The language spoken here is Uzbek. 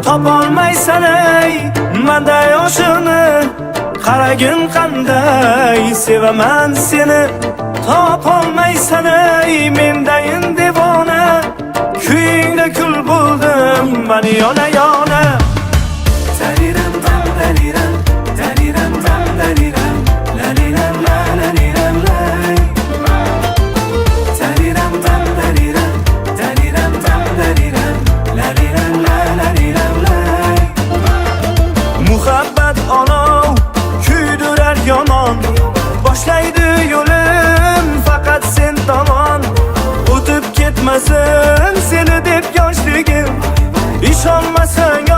Topolmaysan ey manda yoshini, qaragin qanday sevaman seni. Topolmaysan ey mendayin devona, kuyingda kul bo'ldim men yona yona. Tariram tam tariram, tariram tam tariram, la liram la la liram lay. Tariram tam tariram, tariram tam tariram, la liram la la liram lay. Muhabbat olov kuydirar yomon, boshlaydi yo'lim faqat sen tomon. O'tib ketmasin seni deb yoshligim, ishonmasang